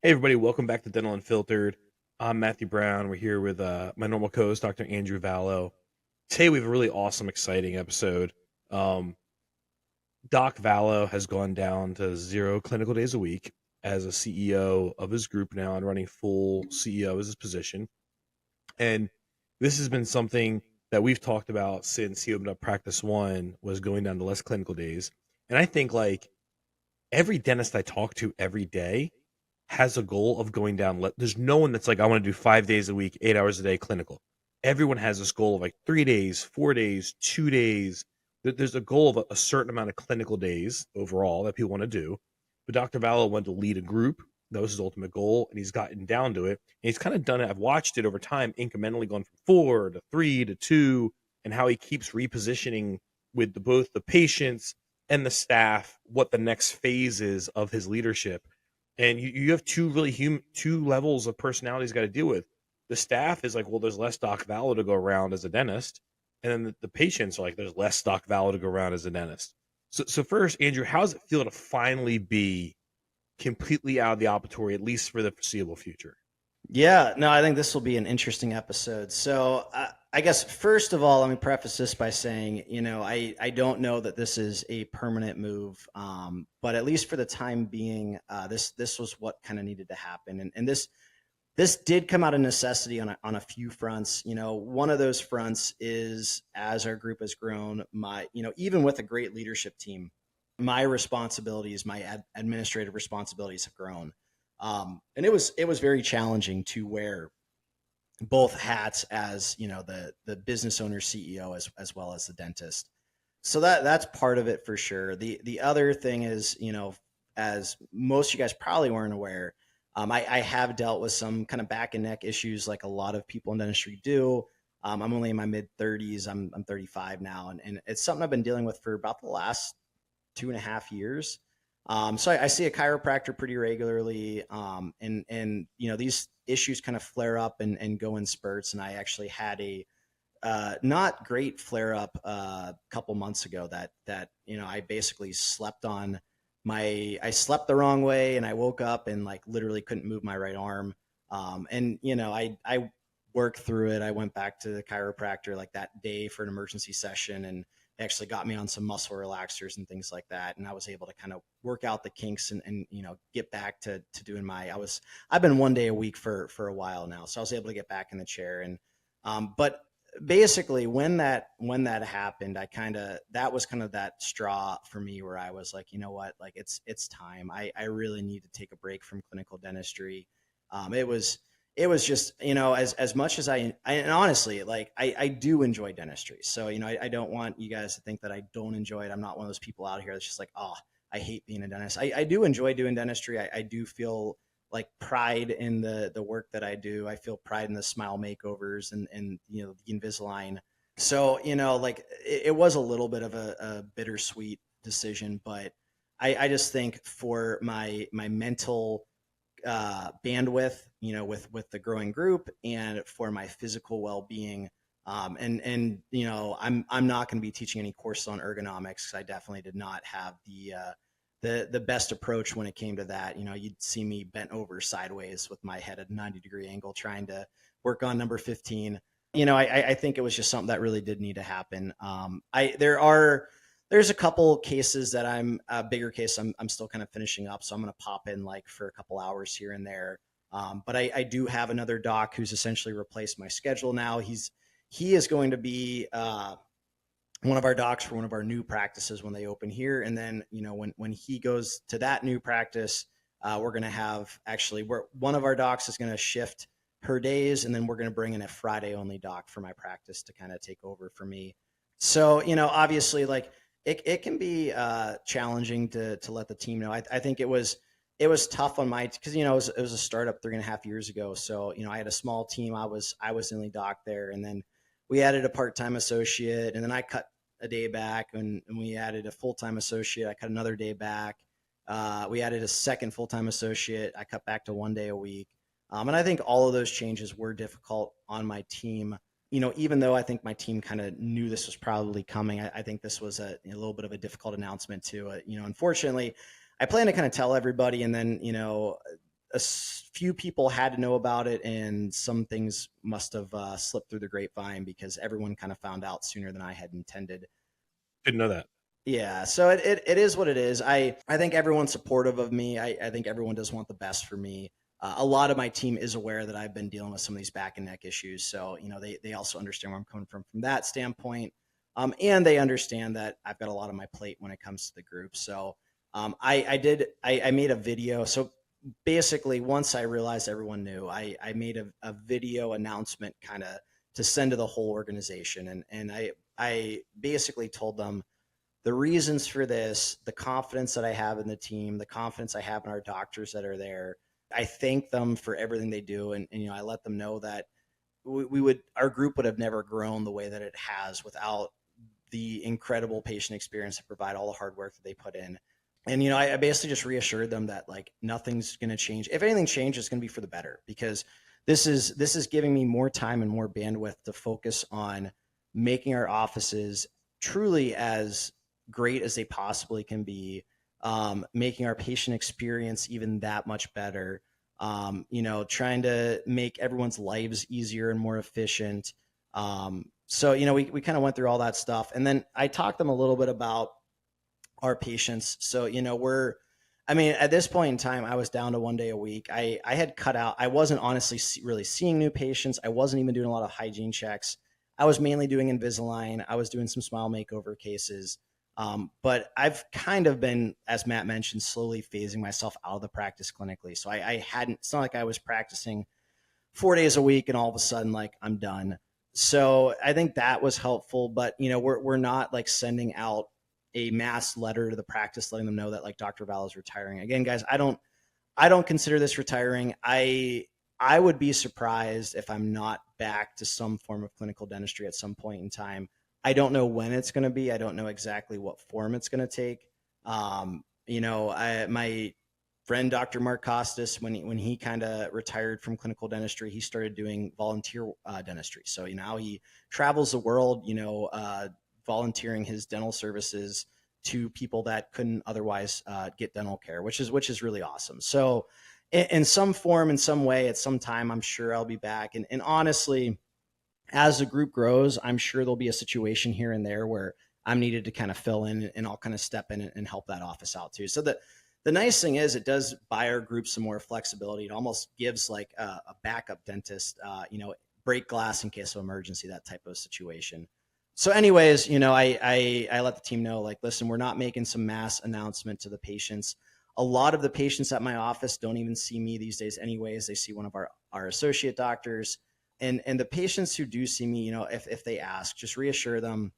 Hey everybody, welcome back to Dental Unfiltered. I'm Matthew Brown. We're here with my normal co-host, Dr. Andrew Vallo. Today we have a really awesome, exciting episode. Um, Doc Vallo has gone down to 0 clinical days a week as a CEO of his group now and running full CEO as his position. And this has been something that we've talked about since he opened up Practice One, was going down to less clinical days. And I think like every dentist I talk to every day has a goal of going down. There's no one that's like, I want to do 5 days a week, 8 hours a day clinical. Everyone has this goal of like 3 days, 4 days, 2 days. There's a goal of a certain amount of clinical days overall that people want to do. But Dr. Vallo wanted to lead a group. That was his ultimate goal, and he's gotten down to it. And he's kind of done it. I've watched it over time, incrementally going from 4 to 3 to 2, and how he keeps repositioning with both the patients and the staff what the next phase is of his leadership. And you have two levels of personality he's got to deal with. The staff is like, well, there's less Doc Vallo to go around as a dentist, and then the patients are like, there's less Doc Vallo to go around as a dentist. So first, Andrew, how does it feel to finally be completely out of the operatory, at least for the foreseeable future? Yeah, no, I think this will be an interesting episode. I guess first of all, let me preface this by saying, I don't know that this is a permanent move, but at least for the time being, this was what kind of needed to happen, and this did come out of necessity on a few fronts. One of those fronts is as our group has grown, even with a great leadership team, my responsibilities, administrative responsibilities have grown. And it was very challenging to wear both hats as the business owner CEO as well as the dentist. So that's part of it for sure. The other thing is, as most of you guys probably weren't aware, I have dealt with some kind of back and neck issues like a lot of people in dentistry do. I'm only in my mid 30s. I'm 35 now, and it's something I've been dealing with for about the last 2.5 years. So I see a chiropractor pretty regularly, and these issues kind of flare up and go in spurts. And I actually had a not great flare up a couple months ago that I basically slept on I slept the wrong way, and I woke up and like literally couldn't move my right arm. And I worked through it. I went back to the chiropractor like that day for an emergency session, and they actually got me on some muscle relaxers and things like that. And I was able to kind of work out the kinks and get back to doing I've been 1 day a week for a while now. So I was able to get back in the chair. And but basically when that happened, that was kind of that straw for me where I was like, you know what, like it's time. I really need to take a break from clinical dentistry. It was just, as much as and honestly, like I do enjoy dentistry. So, I don't want you guys to think that I don't enjoy it. I'm not one of those people out here that's just like, oh, I hate being a dentist. I do enjoy doing dentistry. I do feel like pride in the work that I do. I feel pride in the smile makeovers and the Invisalign. So, like it was a little bit of a bittersweet decision, but I just think for my mental bandwidth, with the growing group, and for my physical well-being. And I'm not going to be teaching any courses on ergonomics. I definitely did not have the best approach when it came to that. You'd see me bent over sideways with my head at a 90-degree angle trying to work on number 15. I think it was just something that really did need to happen. There's a couple cases that I'm a bigger case I'm still kind of finishing up, so I'm going to pop in like for a couple hours here and there. But I do have another doc who's essentially replaced my schedule now. He is going to be one of our docs for one of our new practices when they open here. And then, when he goes to that new practice, we're going to have one of our docs is going to shift her days, and then we're going to bring in a Friday only doc for my practice to kind of take over for me. So, obviously, like it can be challenging to let the team know. I think it was tough on because it was a startup 3.5 years ago. So I had a small team. I was the only doc there, and then we added a part-time associate, and then I cut a day back, and we added a full-time associate. I cut another day back. We added a second full-time associate. I cut back to 1 day a week. And I think all of those changes were difficult on my team. Even though I think my team kind of knew this was probably coming, I think this was a little bit of a difficult announcement too. Unfortunately, I plan to kind of tell everybody, and then few people had to know about it, and some things must have slipped through the grapevine because everyone kind of found out sooner than I had intended. Didn't know that. Yeah, so it is what it is. I think everyone's supportive of me. I think everyone does want the best for me. A lot of my team is aware that I've been dealing with some of these back and neck issues, so they also understand where I'm coming from that standpoint, and they understand that I've got a lot on my plate when it comes to the group. So I made a video. So basically, once I realized everyone knew, I made a video announcement kind of to send to the whole organization, and I basically told them the reasons for this, the confidence that I have in the team, the confidence I have in our doctors that are there. I thank them for everything they do, and I let them know that our group would have never grown the way that it has without the incredible patient experience that provide all the hard work that they put in. And I basically just reassured them that like nothing's going to change. If anything changes, it's going to be for the better, because this is giving me more time and more bandwidth to focus on making our offices truly as great as they possibly can be, making our patient experience even that much better, trying to make everyone's lives easier and more efficient. So we kind of went through all that stuff, and then I talked them a little bit about our patients. So at this point in time, I was down to 1 day a week. I had cut out. I wasn't honestly really seeing new patients. I wasn't even doing a lot of hygiene checks. I was mainly doing Invisalign. I was doing some smile makeover cases. But I've kind of been, as Matt mentioned, slowly phasing myself out of the practice clinically. So I hadn't, it's not like I was practicing 4 days a week and all of a sudden like I'm done. So I think that was helpful, but we're not like sending out a mass letter to the practice letting them know that like Dr. Vallo is retiring. Again, guys, I don't consider this retiring. I would be surprised if I'm not back to some form of clinical dentistry at some point in time. I don't know when it's going to be. I don't know exactly what form it's going to take. My friend Dr. Mark Costas, when he kind of retired from clinical dentistry, he started doing volunteer dentistry. So now he travels the world, volunteering his dental services to people that couldn't otherwise get dental care, which is really awesome. So in some form, in some way, at some time, I'm sure I'll be back. And honestly, as the group grows, I'm sure there'll be a situation here and there where I'm needed to kind of fill in, and I'll kind of step in and help that office out too. So the nice thing is it does buy our group some more flexibility. It almost gives like a backup dentist, break glass in case of emergency, that type of situation. So anyways, I let the team know, like, listen, we're not making some mass announcement to the patients. A lot of the patients at my office don't even see me these days anyways. They see one of our associate doctors. And the patients who do see me, if they ask, just reassure them,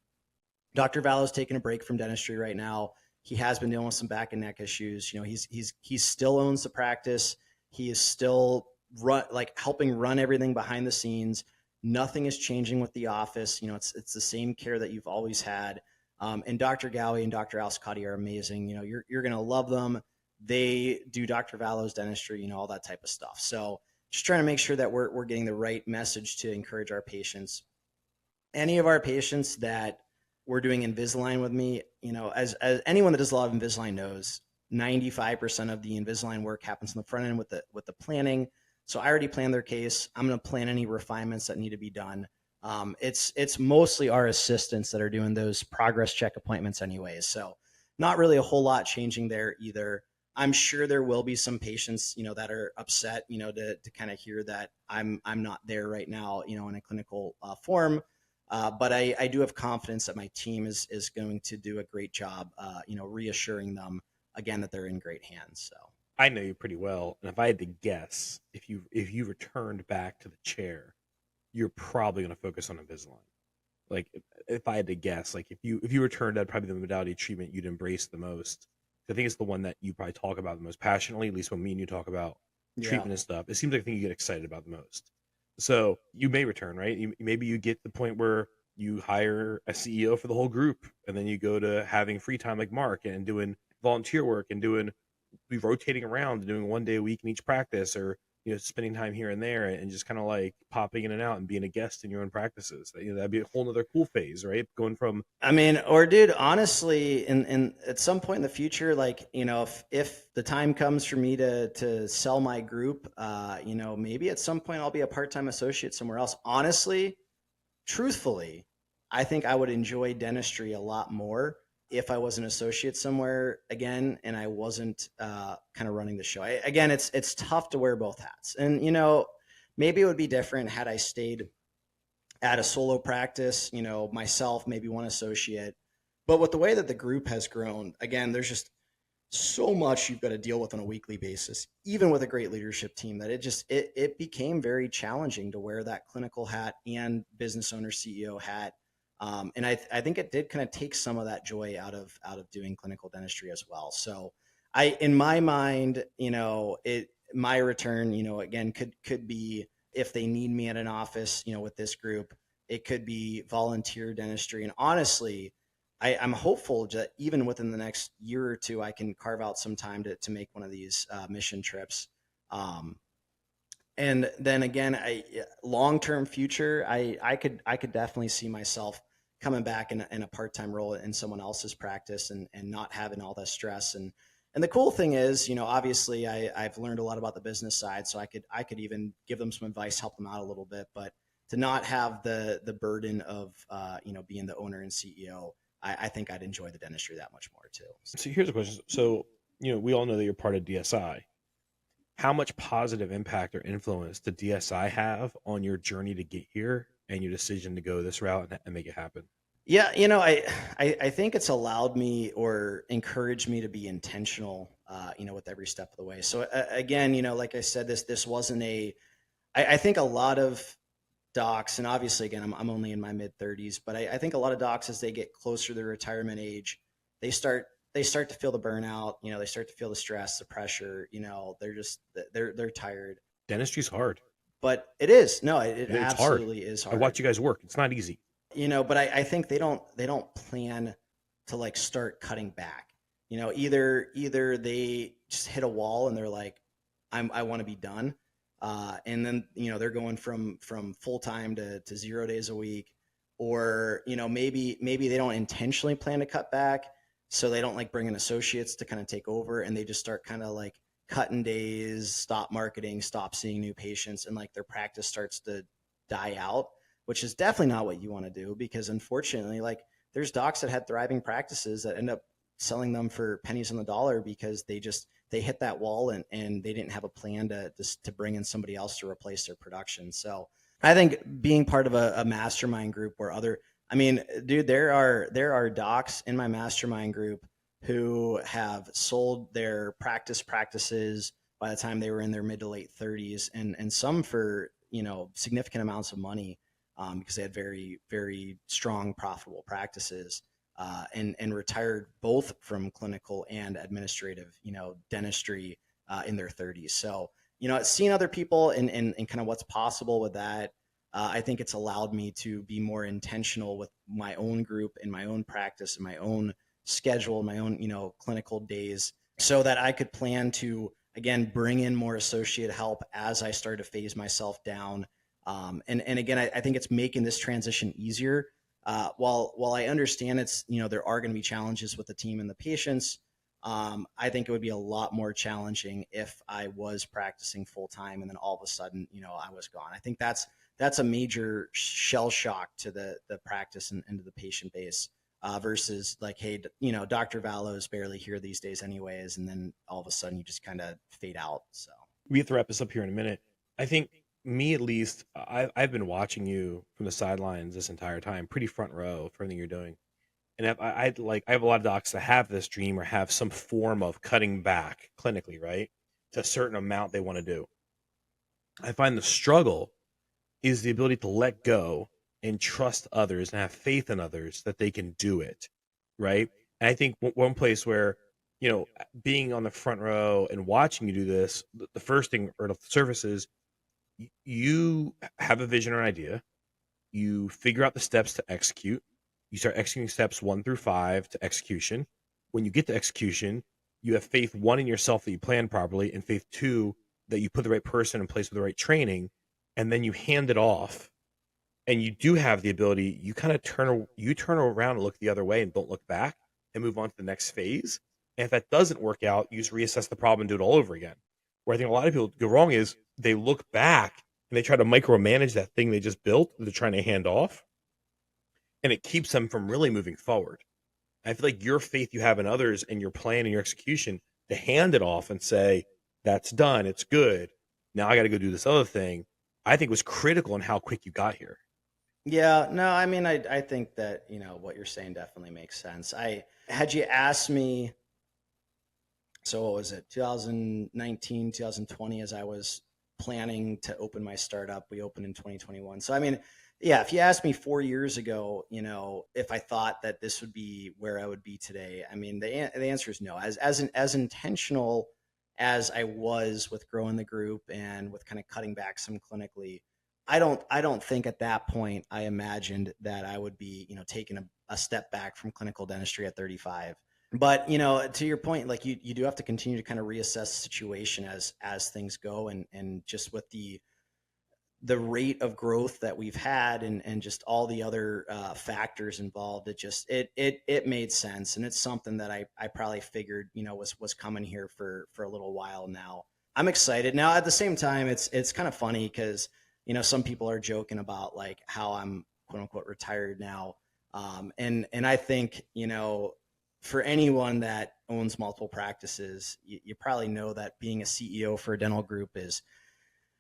Dr. Vallo's taking a break from dentistry right now. He has been dealing with some back and neck issues. He still owns the practice. He is still helping run everything behind the scenes. Nothing is changing with the office. It's the same care that you've always had. And Dr. Gowie and Dr. Alscotti are amazing. You're going to love them. They do Dr. Vallo's dentistry, all that type of stuff. So just trying to make sure that we're getting the right message to encourage our patients. Any of our patients that we're doing Invisalign with me, as anyone that does a lot of Invisalign knows, 95% of the Invisalign work happens on the front end with the planning. So I already planned their case. I'm going to plan any refinements that need to be done. It's mostly our assistants that are doing those progress check appointments anyways. So not really a whole lot changing there either. I'm sure there will be some patients, that are upset, to kind of hear that I'm not there right now, in a clinical form. But I do have confidence that my team is going to do a great job, reassuring them again that they're in great hands. So I know you pretty well, and if I had to guess, if you returned back to the chair, you're probably going to focus on Invisalign. Like if I had to guess, like if you returned, that'd probably be the modality of treatment you'd embrace the most. I think it's the one that you probably talk about the most passionately, at least when me and you talk about treatment and stuff. It seems like the thing you get excited about the most. So you may return, right? Maybe you get to the point where you hire a CEO for the whole group, and then you go to having free time like Mark and doing volunteer work and be rotating around and doing 1 day a week in each practice, or spending time here and there and just kind of like popping in and out and being a guest in your own practices. That'd be a whole nother cool phase, right? Going from I mean, or dude, honestly, in at some point in the future, like, if the time comes for me to sell my group, maybe at some point I'll be a part-time associate somewhere else. Honestly, truthfully, I think I would enjoy dentistry a lot more if I was an associate somewhere again and I wasn't kind of running the show. Again, it's tough to wear both hats, and maybe it would be different had I stayed at a solo practice, myself, maybe one associate. But with the way that the group has grown, again, there's just so much you've got to deal with on a weekly basis, even with a great leadership team, that it became very challenging to wear that clinical hat and business owner CEO hat. And I think it did kind of take some of that joy out of doing clinical dentistry as well. So in my mind, my return, again, could be if they need me at an office, with this group, it could be volunteer dentistry. And honestly, I'm hopeful that even within the next year or two, I can carve out some time to make one of these mission trips. And then again, long-term future, I could definitely see myself coming back in a part-time role in someone else's practice and not having all that stress. And the cool thing is, obviously I've learned a lot about the business side, so I could even give them some advice, help them out a little bit, but to not have the burden of, being the owner and CEO, I think I'd enjoy the dentistry that much more too. So here's a question. So, we all know that you're part of DSI. How much positive impact or influence did DSI have on your journey to get here and your decision to go this route and make it happen? Yeah, I think it's allowed me or encouraged me to be intentional, with every step of the way. So again, like I said, this wasn't I think a lot of docs, and obviously again, I'm only in my mid 30s, but I think a lot of docs, as they get closer to their retirement age, they start to feel the burnout. They start to feel the stress, the pressure. They're tired. Dentistry's hard. But it is, no, it It's hard. absolutely is I hard. watch you guys work. It's not easy. But I think they don't plan to like start cutting back. Either they just hit a wall and they're like, I want to be done. And then, they're going from full time to 0 days a week, or, maybe they don't intentionally plan to cut back. So they don't like bring in associates to kind of take over, and they just start kind of like cutting days, stop marketing, stop seeing new patients, and like their practice starts to die out, which is definitely not what you want to do, because unfortunately, like, there's docs that had thriving practices that end up selling them for pennies on the dollar because they hit that wall, and they didn't have a plan to bring in somebody else to replace their production. So I think being part of a mastermind group where dude, there are docs in my mastermind group who have sold their practices by the time they were in their mid to late 30s, and some for, significant amounts of money, because they had very, very strong, profitable practices, and retired both from clinical and administrative, dentistry, in their 30s. So, seeing other people and kind of what's possible with that, I think it's allowed me to be more intentional with my own group and my own practice and my own schedule, my own, clinical days, so that I could plan to, again, bring in more associate help as I start to phase myself down. And again, I think it's making this transition easier. While I understand there are going to be challenges with the team and the patients, I think it would be a lot more challenging if I was practicing full time and then all of a sudden, I was gone. I think that's a major shell shock to the practice and to the patient base, versus like, hey, Dr. Vallo is barely here these days anyways, and then all of a sudden you just kind of fade out. So We have to wrap this up here in a minute. I think, me at least, I've been watching you from the sidelines this entire time, pretty front row for everything you're doing. And I have a lot of docs that have this dream or have some form of cutting back clinically, right, to a certain amount they want to do. I find the struggle is the ability to let go and trust others and have faith in others that they can do it, right? And I think one place where, being on the front row and watching you do this, the first thing or the surface is you have a vision or idea, you figure out the steps to execute, you start executing steps 1 through 5 to execution. When you get to execution, you have faith, 1, in yourself that you plan properly, and faith 2 that you put the right person in place with the right training, and then you hand it off, and you do have the ability, you kind of turn around and look the other way and don't look back and move on to the next phase. And if that doesn't work out, you just reassess the problem and do it all over again. Where I think a lot of people go wrong is they look back and they try to micromanage that thing they just built that they're trying to hand off, and it keeps them from really moving forward. I feel like your faith you have in others and your plan and your execution to hand it off and say, that's done, it's good. Now I got to go do this other thing. I think was critical in how quick you got here. Yeah, no, I mean, I think that, what you're saying definitely makes sense. Had you asked me, so what was it, 2019, 2020, as I was planning to open my startup, we opened in 2021. So, I mean, yeah, if you asked me 4 years ago, if I thought that this would be where I would be today, I mean, the answer is no. As intentional as I was with growing the group and with kind of cutting back some clinically, I don't think at that point I imagined that I would be, taking a step back from clinical dentistry at 35. But, to your point, like you do have to continue to kind of reassess the situation as things go, and just with the rate of growth that we've had, and just all the other factors involved, it made sense. And it's something that I probably figured, was coming here for a little while now. I'm excited. Now, at the same time, it's kind of funny because, some people are joking about like how I'm quote unquote retired now. And I think, for anyone that owns multiple practices, you probably know that being a CEO for a dental group is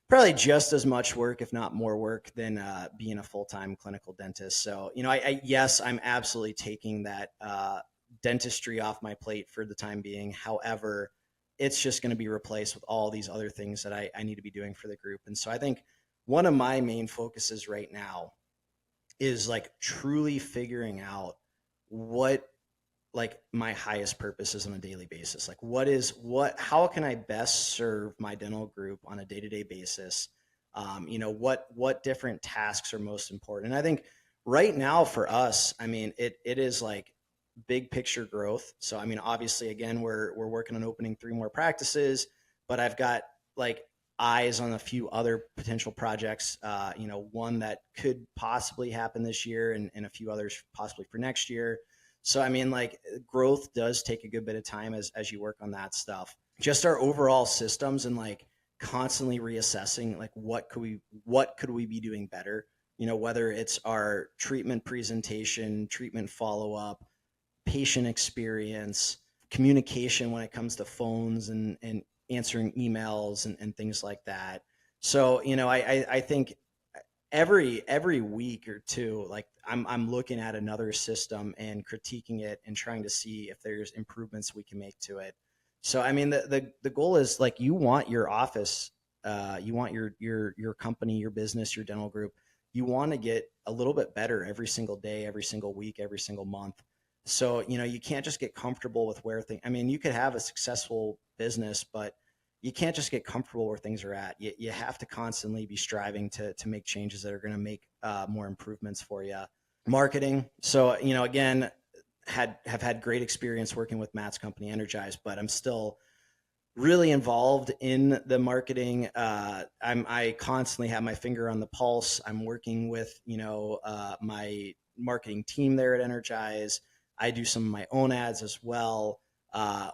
probably just as much work, if not more work, than being a full-time clinical dentist. So, yes, I'm absolutely taking that dentistry off my plate for the time being. However, it's just going to be replaced with all these other things that I need to be doing for the group. And so I think one of my main focuses right now is like truly figuring out what like my highest purpose is on a daily basis. Like how can I best serve my dental group on a day-to-day basis? What different tasks are most important? And I think right now for us, I mean, it is like big picture growth. So, I mean, obviously again, we're working on opening 3 more practices, but I've got like eyes on a few other potential projects, one that could possibly happen this year, and a few others possibly for next year. So, I mean, like growth does take a good bit of time as you work on that stuff. Just our overall systems, and like constantly reassessing, like what could we be doing better? Whether it's our treatment presentation, treatment follow-up, patient experience, communication when it comes to phones and answering emails and things like that. So, I think every week or two, like I'm looking at another system and critiquing it and trying to see if there's improvements we can make to it. So, I mean, the goal is like, you want your office, you want your company, your business, your dental group, you want to get a little bit better every single day, every single week, every single month. So, you can't just get comfortable with where things, I mean, you could have a successful business, but you can't just get comfortable where things are at. You have to constantly be striving to make changes that are going to make more improvements for you. Marketing. So, again, have had great experience working with Matt's company, Energize, but I'm still really involved in the marketing. I constantly have my finger on the pulse. I'm working with, my marketing team there at Energize. I do some of my own ads as well.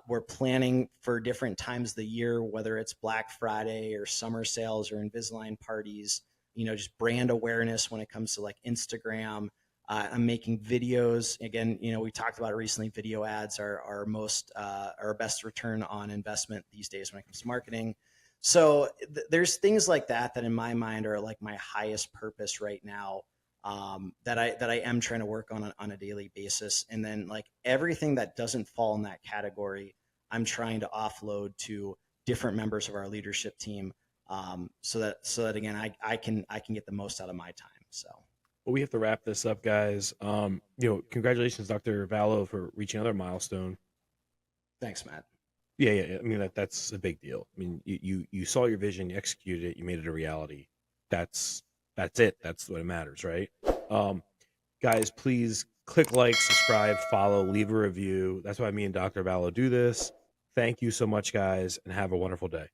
We're planning for different times of the year, whether it's Black Friday or summer sales or Invisalign parties, just brand awareness when it comes to like Instagram. I'm making videos. Again, we talked about it recently. Video ads are our best return on investment these days when it comes to marketing. So there's things like that in my mind are like my highest purpose right now. That I am trying to work on a daily basis. And then like everything that doesn't fall in that category, I'm trying to offload to different members of our leadership team, so that again, I can get the most out of my time. So. Well, we have to wrap this up, guys. Congratulations, Dr. Vallo, for reaching another milestone. Thanks, Matt. Yeah. I mean, that's a big deal. I mean, you saw your vision, you executed it, you made it a reality. That's it. That's what matters, right? Guys, please click like, subscribe, follow, leave a review. That's why me and Dr. Vallo do this. Thank you so much, guys, and have a wonderful day.